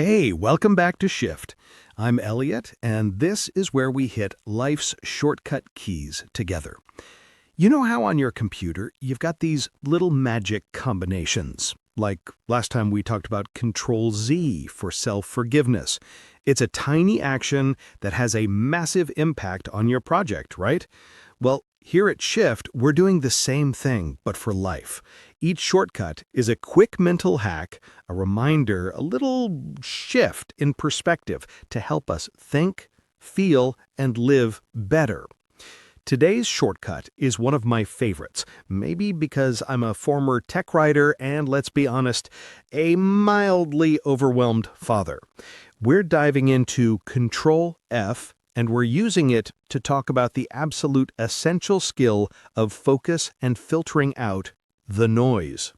Hey, welcome back to Shift. I'm Elliot, and this is where we hit life's shortcut keys together. You know how on your computer you've got these little magic combinations? Like last time we talked about Ctrl Z for self-forgiveness. It's a tiny action that has a massive impact on your project, right? Well, here at Shift, we're doing the same thing, but for life. Each shortcut is a quick mental hack, a reminder, a little shift in perspective to help us think, feel, and live better. Today's shortcut is one of my favorites, maybe because I'm a former tech writer and, let's be honest, a mildly overwhelmed father. We're diving into Ctrl F, and we're using it to talk about the absolute essential skill of focus and filtering out the noise.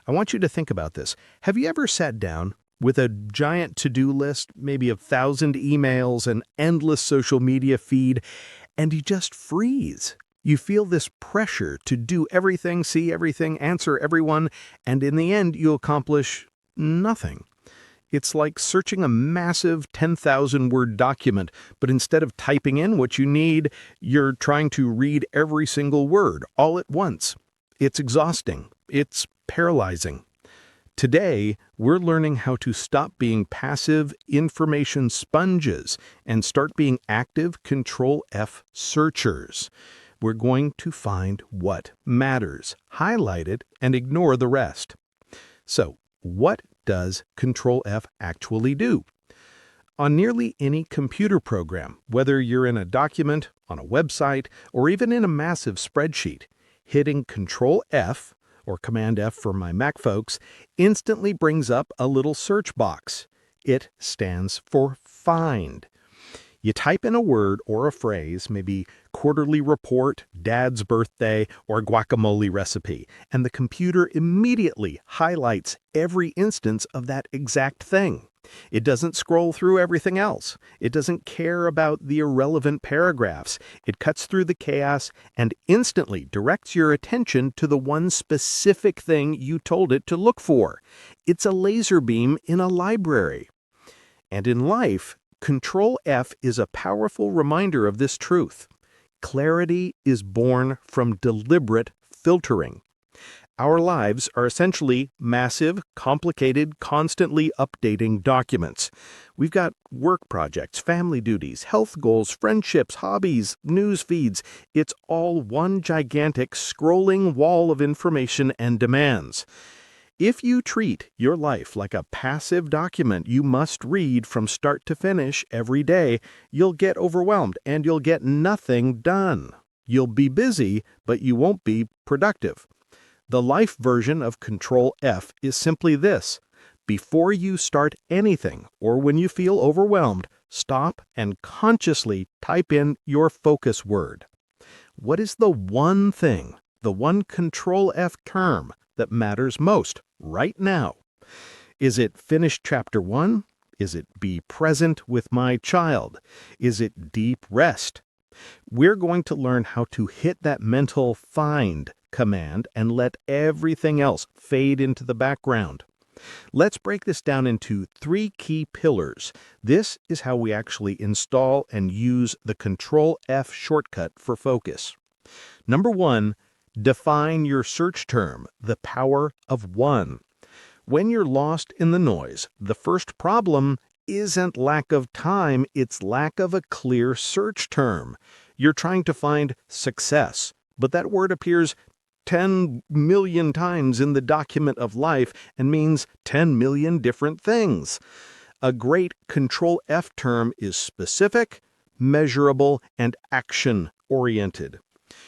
I want you to think about this. Have you ever sat down with a giant to-do list, maybe 1,000 emails, an endless social media feed, and you just freeze? You feel this pressure to do everything, see everything, answer everyone, and in the end you accomplish nothing. It's like searching a massive 10,000-word document, but instead of typing in what you need, you're trying to read every single word all at once. It's exhausting. It's paralyzing. Today, we're learning how to stop being passive information sponges and start being active Ctrl F searchers. We're going to find what matters, highlight it, and ignore the rest. So, what does Ctrl F actually do? On nearly any computer program, whether you're in a document, on a website, or even in a massive spreadsheet, hitting Ctrl F, or Command F for my Mac folks, instantly brings up a little search box. It stands for Find. You type in a word or a phrase, maybe quarterly report, dad's birthday, or guacamole recipe, and the computer immediately highlights every instance of that exact thing. It doesn't scroll through everything else. It doesn't care about the irrelevant paragraphs. It cuts through the chaos and instantly directs your attention to the one specific thing you told it to look for. It's a laser beam in a library. And in life, Ctrl F is a powerful reminder of this truth. Clarity is born from deliberate filtering. Our lives are essentially massive, complicated, constantly updating documents. We've got work projects, family duties, health goals, friendships, hobbies, news feeds. It's all one gigantic scrolling wall of information and demands. If you treat your life like a passive document you must read from start to finish every day, you'll get overwhelmed and you'll get nothing done. You'll be busy, but you won't be productive. The life version of Ctrl F is simply this. Before you start anything, or when you feel overwhelmed, stop and consciously type in your focus word. What is the one thing, the one Ctrl F term that matters most right now? Is it finish chapter 1? Is it be present with my child? Is it deep rest? We're going to learn how to hit that mental find command and let everything else fade into the background. Let's break this down into 3 key pillars. This is how we actually install and use the Ctrl F shortcut for focus. Number 1, define your search term, the power of 1. When you're lost in the noise, the first problem isn't lack of time, it's lack of a clear search term. You're trying to find success, but that word appears 10 million times in the document of life and means 10 million different things. A great Ctrl F term is specific, measurable, and action-oriented.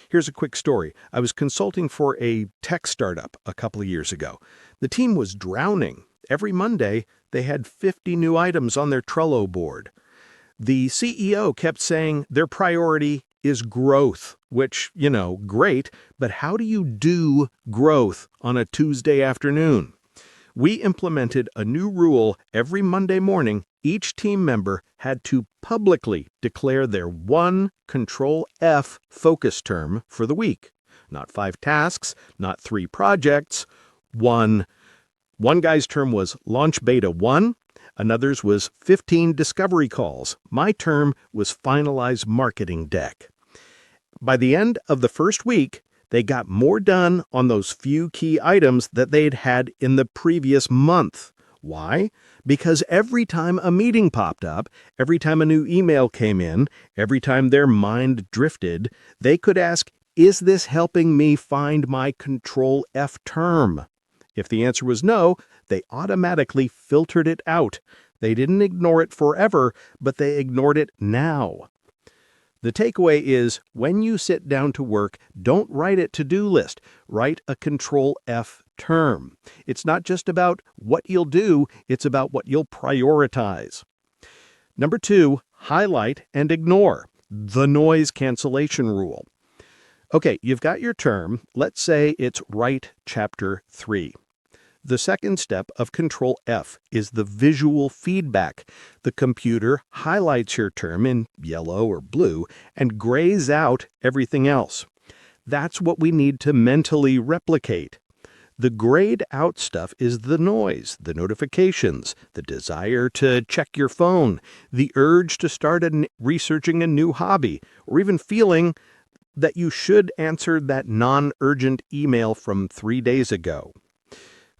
Here's a quick story. I was consulting for a tech startup a couple of years ago. The team was drowning. Every Monday, they had 50 new items on their Trello board. The CEO kept saying their priority is growth, which, great, but how do you do growth on a Tuesday afternoon? We implemented a new rule every Monday morning. Each team member had to publicly declare their one Ctrl F focus term for the week. Not 5 tasks, not 3 projects, one. One guy's term was Launch Beta 1, Another's was 15 discovery calls. My term was finalize marketing deck. By the end of the first week, they got more done on those few key items that they'd had in the previous month. Why? Because every time a meeting popped up, every time a new email came in, every time their mind drifted, they could ask, is this helping me find my Ctrl F term? If the answer was no, they automatically filtered it out. They didn't ignore it forever, but they ignored it now. The takeaway is, when you sit down to work, don't write a to-do list. Write a Ctrl F term. It's not just about what you'll do, it's about what you'll prioritize. Number 2, highlight and ignore. The noise cancellation rule. Okay, you've got your term. Let's say it's write chapter 3. The second step of Ctrl F is the visual feedback. The computer highlights your term in yellow or blue and grays out everything else. That's what we need to mentally replicate. The grayed out stuff is the noise, the notifications, the desire to check your phone, the urge to start researching a new hobby, or even feeling that you should answer that non-urgent email from 3 days ago.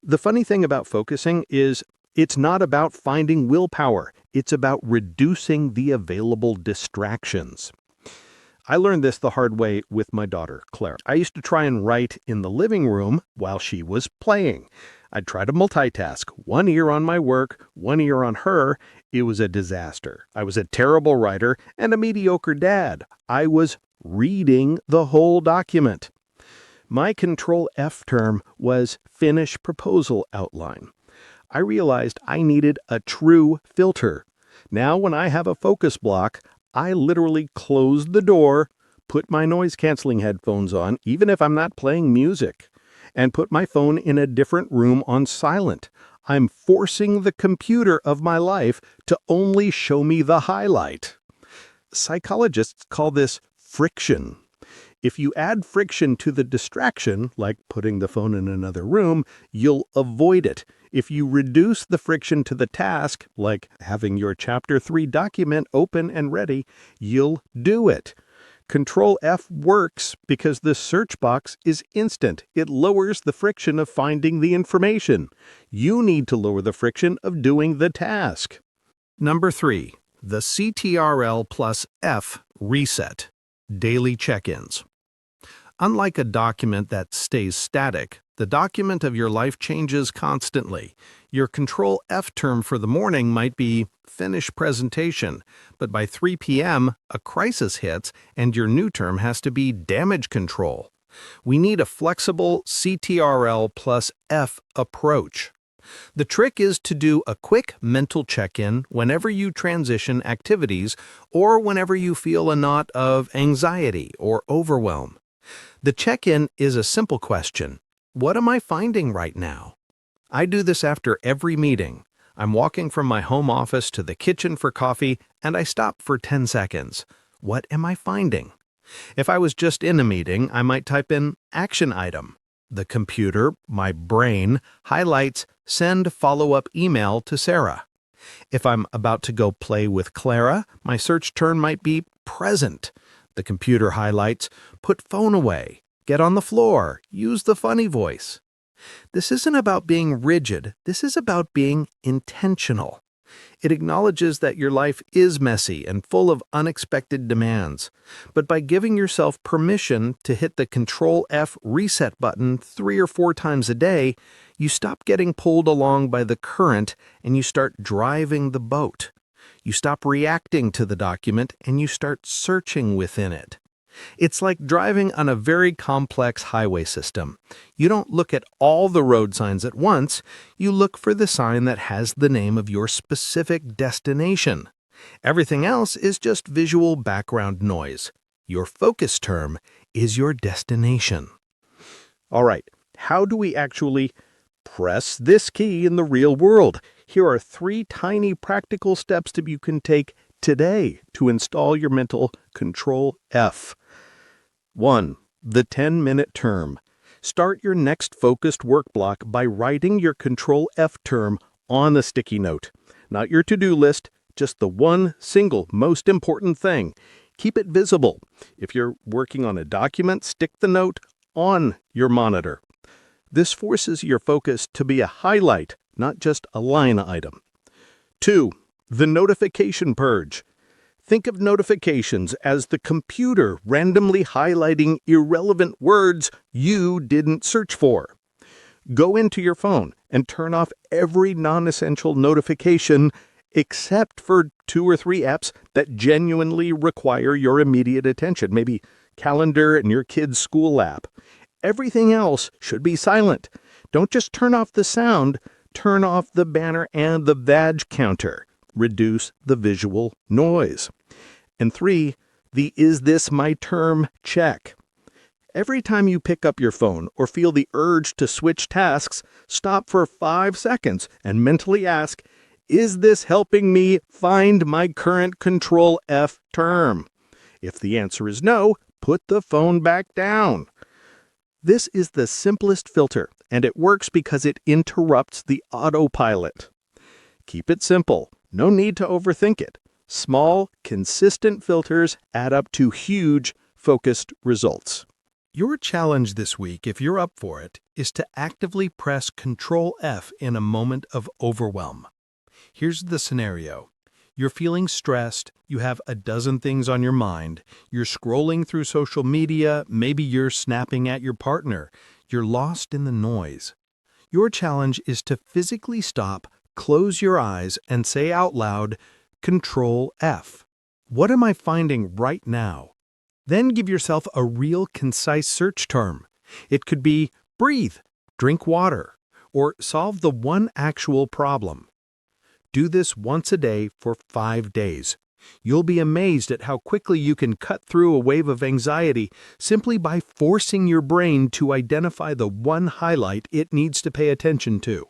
The funny thing about focusing is it's not about finding willpower. It's about reducing the available distractions. I learned this the hard way with my daughter, Claire. I used to try and write in the living room while she was playing. I'd try to multitask, one ear on my work, one ear on her. It was a disaster. I was a terrible writer and a mediocre dad. I was reading the whole document. My Ctrl F term was finish proposal outline. I realized I needed a true filter. Now when I have a focus block, I literally close the door, put my noise-canceling headphones on, even if I'm not playing music, and put my phone in a different room on silent. I'm forcing the computer of my life to only show me the highlight. Psychologists call this friction. If you add friction to the distraction, like putting the phone in another room, you'll avoid it. If you reduce the friction to the task, like having your Chapter 3 document open and ready, you'll do it. Ctrl F works because the search box is instant. It lowers the friction of finding the information. You need to lower the friction of doing the task. Number 3, the Ctrl plus F reset. Daily check-ins. Unlike a document that stays static, the document of your life changes constantly. Your Ctrl F term for the morning might be finish presentation, but by 3 p.m., a crisis hits and your new term has to be damage control. We need a flexible Ctrl plus F approach. The trick is to do a quick mental check-in whenever you transition activities or whenever you feel a knot of anxiety or overwhelm. The check-in is a simple question. What am I finding right now? I do this after every meeting. I'm walking from my home office to the kitchen for coffee, and I stop for 10 seconds. What am I finding? If I was just in a meeting, I might type in action item. The computer, my brain, highlights send follow-up email to Sarah. If I'm about to go play with Clara, my search term might be present. The computer highlights put phone away, get on the floor, use the funny voice. This isn't about being rigid. This is about being intentional. It acknowledges that your life is messy and full of unexpected demands. But by giving yourself permission to hit the Ctrl F reset button 3 or 4 times a day, you stop getting pulled along by the current and you start driving the boat. You stop reacting to the document and you start searching within it. It's like driving on a very complex highway system. You don't look at all the road signs at once. You look for the sign that has the name of your specific destination. Everything else is just visual background noise. Your focus term is your destination. All right, how do we actually press this key in the real world? Here are 3 tiny practical steps that you can take today to install your mental Ctrl F. 1. The 10-minute term. Start your next focused work block by writing your Ctrl F term on a sticky note. not your to-do list, just the one single most important thing. Keep it visible. If you're working on a document, stick the note on your monitor. This forces your focus to be a highlight, not just a line item. 2. The notification purge. Think of notifications as the computer randomly highlighting irrelevant words you didn't search for. Go into your phone and turn off every non-essential notification except for 2 or 3 apps that genuinely require your immediate attention, maybe calendar and your kid's school app. Everything else should be silent. Don't just turn off the sound, turn off the banner and the badge counter. Reduce the visual noise. And 3, the "is this my term" check. Every time you pick up your phone or feel the urge to switch tasks, stop for 5 seconds and mentally ask, is this helping me find my current Ctrl F term? If the answer is no, put the phone back down. This is the simplest filter, and it works because it interrupts the autopilot. Keep it simple. No need to overthink it. Small, consistent filters add up to huge, focused results. Your challenge this week, if you're up for it, is to actively press Ctrl F in a moment of overwhelm. Here's the scenario. You're feeling stressed, you have a dozen things on your mind, you're scrolling through social media, maybe you're snapping at your partner, you're lost in the noise. Your challenge is to physically stop, close your eyes, and say out loud, Ctrl F. What am I finding right now? Then give yourself a real concise search term. It could be breathe, drink water, or solve the one actual problem. Do this once a day for 5 days. You'll be amazed at how quickly you can cut through a wave of anxiety simply by forcing your brain to identify the one highlight it needs to pay attention to.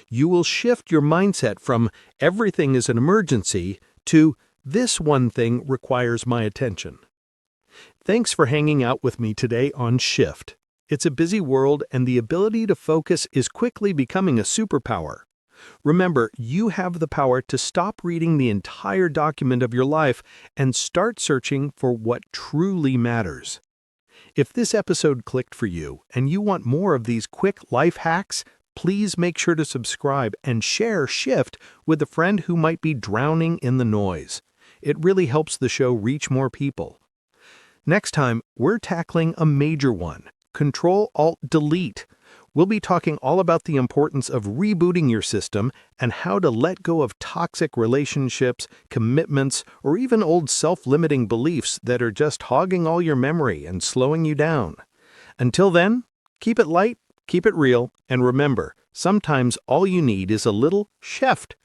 You will shift your mindset from everything is an emergency to this one thing requires my attention. Thanks for hanging out with me today on Shift. It's a busy world, and the ability to focus is quickly becoming a superpower. Remember, you have the power to stop reading the entire document of your life and start searching for what truly matters. If this episode clicked for you and you want more of these quick life hacks, please make sure to subscribe and share Shift with a friend who might be drowning in the noise. It really helps the show reach more people. Next time, we're tackling a major one, Ctrl-Alt-Delete. We'll be talking all about the importance of rebooting your system and how to let go of toxic relationships, commitments, or even old self-limiting beliefs that are just hogging all your memory and slowing you down. Until then, keep it light, keep it real, and remember, sometimes all you need is a little Shift.